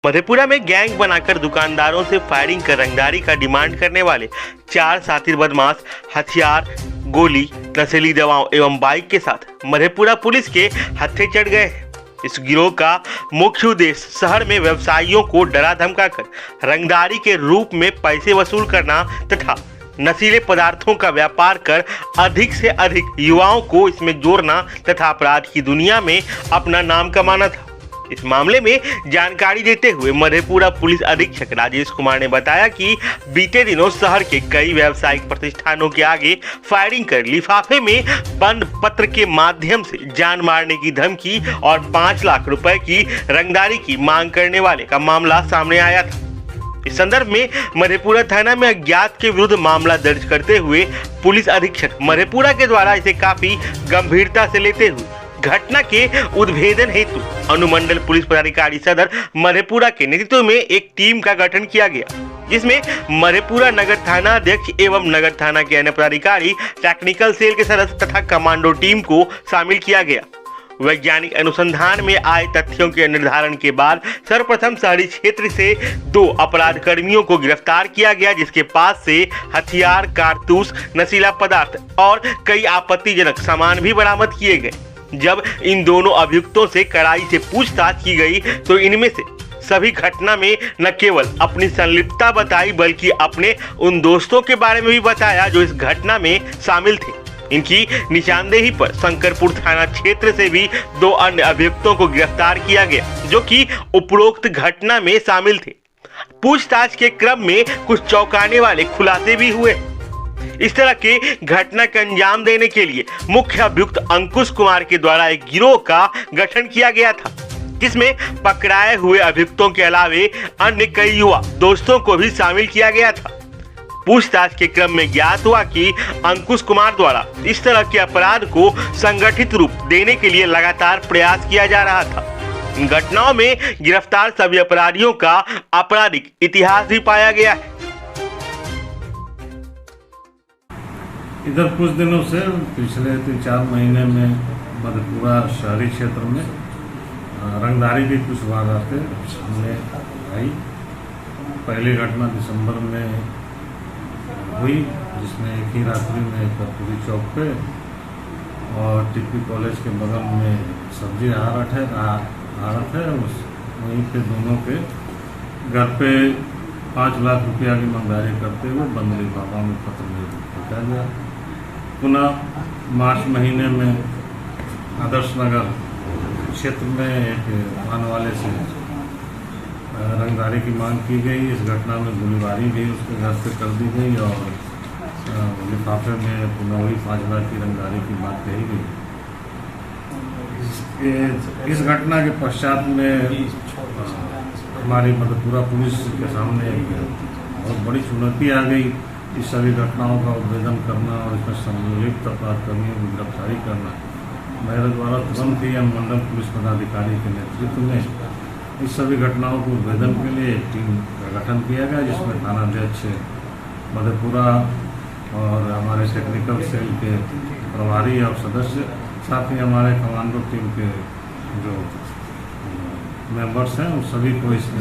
मधेपुरा में गैंग बनाकर दुकानदारों से फायरिंग कर रंगदारी का डिमांड करने वाले 4 शातिर बदमाश हथियार, गोली, नशीली दवाओं एवं बाइक के साथ मधेपुरा पुलिस के हत्थे चढ़ गए हैं। इस गिरोह का मुख्य उद्देश्य शहर में व्यवसायियों को डरा धमकाकर रंगदारी के रूप में पैसे वसूल करना तथा नशीले पदार्थों का व्यापार कर अधिक से अधिक युवाओं को इसमें जोड़ना तथा अपराध की दुनिया में अपना नाम कमाना था। इस मामले में जानकारी देते हुए मधेपुरा पुलिस अधीक्षक राजेश कुमार ने बताया कि बीते दिनों शहर के कई व्यावसायिक प्रतिष्ठानों के आगे फायरिंग कर लिफाफे में बंद पत्र के माध्यम से जान मारने की धमकी और 5 लाख रुपए की रंगदारी की मांग करने वाले का मामला सामने आया था। इस संदर्भ में मधेपुरा थाना में अज्ञात के विरुद्ध मामला दर्ज करते हुए पुलिस अधीक्षक मधेपुरा के द्वारा इसे काफी गंभीरता से लेते हुए घटना के उद्भेदन हेतु अनुमंडल पुलिस पदाधिकारी सदर मधेपुरा के नेतृत्व में एक टीम का गठन किया गया, जिसमें मधेपुरा नगर थाना अध्यक्ष एवं नगर थाना के अन्य पदाधिकारी, टेक्निकल सेल के सदस्य तथा कमांडो टीम को शामिल किया गया। वैज्ञानिक अनुसंधान में आए तथ्यों के निर्धारण के बाद सर्वप्रथम शहरी क्षेत्र से 2 अपराध कर्मियों को गिरफ्तार किया गया, जिसके पास से हथियार, कारतूस, नशीला पदार्थ और कई आपत्तिजनक सामान भी बरामद किए गए। जब इन दोनों अभियुक्तों से कड़ाई से पूछताछ की गई तो इनमें से सभी घटना में न केवल अपनी संलिप्तता बताई बल्कि अपने उन दोस्तों के बारे में भी बताया जो इस घटना में शामिल थे। इनकी निशानदेही पर शंकरपुर थाना क्षेत्र से भी 2 अन्य अभियुक्तों को गिरफ्तार किया गया, जो कि उपरोक्त घटना में शामिल थे। पूछताछ के क्रम में कुछ चौंकाने वाले खुलासे भी हुए। इस तरह के घटना का अंजाम देने के लिए मुख्य अभियुक्त अंकुश कुमार के द्वारा एक गिरोह का गठन किया गया था, जिसमें पकड़ाए हुए अभियुक्तों के अलावे अन्य कई युवा दोस्तों को भी शामिल किया गया था। पूछताछ के क्रम में ज्ञात हुआ कि अंकुश कुमार द्वारा इस तरह के अपराध को संगठित रूप देने के लिए लगातार प्रयास किया जा रहा था। इन घटनाओं में गिरफ्तार सभी अपराधियों का आपराधिक इतिहास भी पाया गया है। इधर कुछ दिनों से पिछले 3-4 महीने में मधेपुरा शहरी क्षेत्र में रंगदारी की कुछ वारदातें सामने आई। पहली घटना दिसंबर में हुई, जिसमें एक ही रात्रि में कर्पूरी चौक पे और टीपी कॉलेज के बगल में सब्जी आड़त है वहीं पे दोनों के घर पे 5 लाख रुपया की मंगदारी करते हुए बंद लिफाफा में पत्र में पहुँचा गया। पुनः मार्च महीने में आदर्श नगर क्षेत्र में एक वाहन वाले से रंगदारी की मांग की गई। इस घटना में गोलीबारी भी उसके घर से कर दी गई और लिफाफे में पुनः वही 5 लाख की रंगदारी की बात कही गई। इस घटना के पश्चात में हमारी मधेपुरा पुलिस के सामने बहुत बड़ी चुनौती आ गई। इस सभी घटनाओं का उद्भेदन करना और इसमें संलिप्त अपराध कर्मियों की गिरफ्तारी करना मेरे द्वारा तुरंत ही अनुमंडल पुलिस पदाधिकारी के नेतृत्व में इस सभी घटनाओं को उद्भेदन के लिए एक टीम का गठन किया गया, जिसमें थानाध्यक्ष मधेपुरा और हमारे टेक्निकल सेल के प्रभारी और सदस्य, साथ ही हमारे कमांडो टीम के जो मेंबर्स हैं उन सभी को इस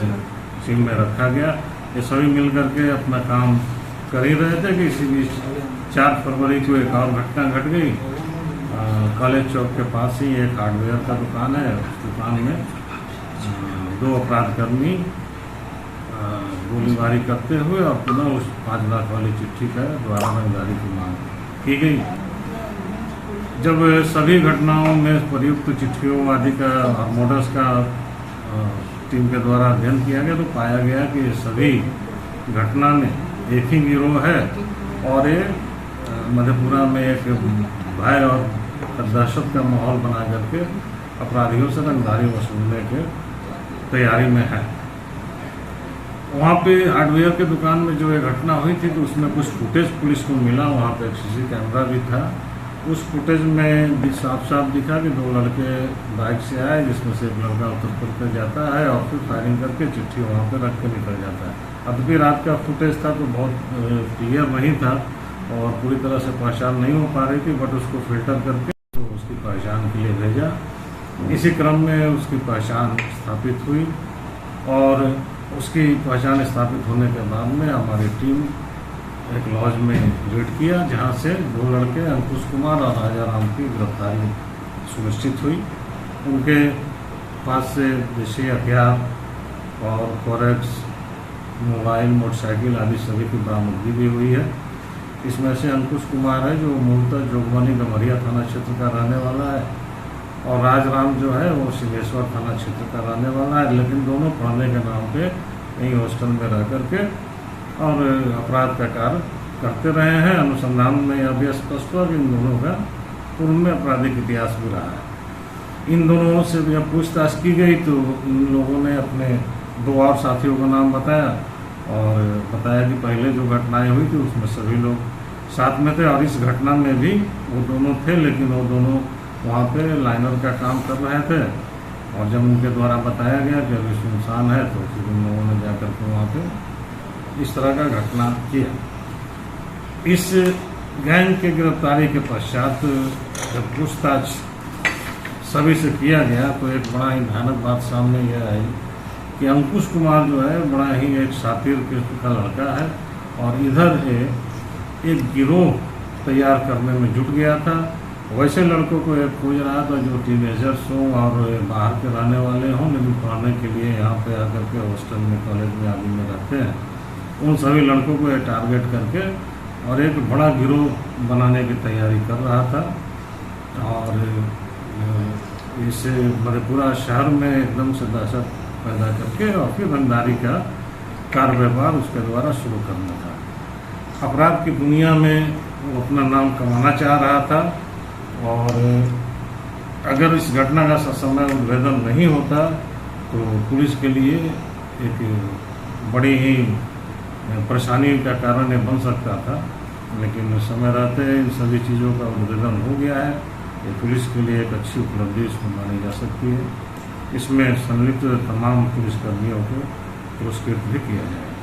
टीम में रखा गया। ये सभी मिलकर के अपना काम कर ही रहे थे कि इसी बीच 4 फरवरी को एक और घटना घट गई। कॉलेज चौक के पास ही एक हार्डवेयर का दुकान है, उस दुकान में 2 अपराधकर्मी गोलीबारी करते हुए और पुनः उस 5 लाख वाली चिट्ठी का द्वारा रंगदारी की मांग की गई। जब सभी घटनाओं में प्रयुक्त चिट्ठियों आदि का और मोडस का टीम के द्वारा अध्ययन किया गया तो पाया गया कि सभी घटना में एक ही गिरोह है और ये मधेपुरा में एक भय और दहशत का माहौल बना करके अपराधियों से रंगदारी वसूलने के तैयारी में है। वहाँ पे हार्डवेयर के दुकान में जो ये घटना हुई थी तो उसमें कुछ फुटेज पुलिस को मिला। वहाँ पे एक सीसी कैमरा भी था। उस फुटेज में भी साफ दिखा कि 2 लड़के बाइक से आए, जिसमें से एक लड़का उतर कर जाता है और फिर फायरिंग करके चिट्ठी वहाँ पे रख के निकल जाता है। अब भी रात का फुटेज था तो बहुत क्लियर नहीं था और पूरी तरह से पहचान नहीं हो पा रही थी, बट उसको फिल्टर करके तो उसकी पहचान के लिए भेजा। इसी क्रम में उसकी पहचान स्थापित हुई और उसकी पहचान स्थापित होने के बाद में हमारी टीम एक लॉज में रेड किया, जहां से 2 लड़के अंकुश कुमार और राजा राम की गिरफ्तारी सुनिश्चित हुई। उनके पास से देशी हथियार और फॉरेक्स, मोबाइल, मोटरसाइकिल आदि सभी की बरामदगी भी हुई है। इसमें से अंकुश कुमार है जो मूलतः जोगबनी गमरिया थाना क्षेत्र का रहने वाला है, और राजराम जो है वो सिंहेश्वर थाना क्षेत्र का रहने वाला है, लेकिन दोनों पढ़ने के नाम पे यहीं हॉस्टल में रह करके और अपराध का कार्य करते रहे हैं। अनुसंधान में यह भी स्पष्ट हुआ कि इन दोनों का पूर्व में आपराधिक इतिहास भी रहा है। इन दोनों से जब पूछताछ की गई तो इन लोगों ने अपने 2 और साथियों का नाम बताया और बताया कि पहले जो घटनाएं हुई थी उसमें सभी लोग साथ में थे, और इस घटना में भी वो दोनों थे, लेकिन वो दोनों वहाँ पे लाइनर का काम कर रहे थे। और जब उनके द्वारा बताया गया कि अभी सुनसान है तो फिर उन लोगों ने जाकर के वहाँ पे इस तरह का घटना किया। इस गैंग के गिरफ्तारी के पश्चात जब पूछताछ सभी से किया गया तो एक बड़ा ही भयानक बात सामने यह आई कि अंकुश कुमार जो है बड़ा ही एक शातिर किस्म का लड़का है, और इधर एक गिरोह तैयार करने में जुट गया था। वैसे लड़कों को एक खोज रहा था जो टीनेजर्स हों और बाहर के रहने वाले हों, लेकिन पढ़ने के लिए यहाँ पे आकर के हॉस्टल में, कॉलेज में आदि में रहते हैं। उन सभी लड़कों को टारगेट करके और एक बड़ा गिरोह बनाने की तैयारी कर रहा था, और इसे मधेपुरा शहर में एकदम से दहशत पैदा करके और फिर रंगदारी का कार व्यापार उसके द्वारा शुरू करना था। अपराध की दुनिया में वो अपना नाम कमाना चाह रहा था, और अगर इस घटना का समय उद्भेदन नहीं होता तो पुलिस के लिए एक बड़ी ही परेशानी का कारण ये बन सकता था, लेकिन समय रहते इन सभी चीज़ों का उद्भेदन हो गया है। ये पुलिस के लिए एक अच्छी उपलब्धि इसको मानी जा सकती है। इसमें संलिप्त तमाम पुलिसकर्मियों को पुरस्कृत भी किया जाएगा।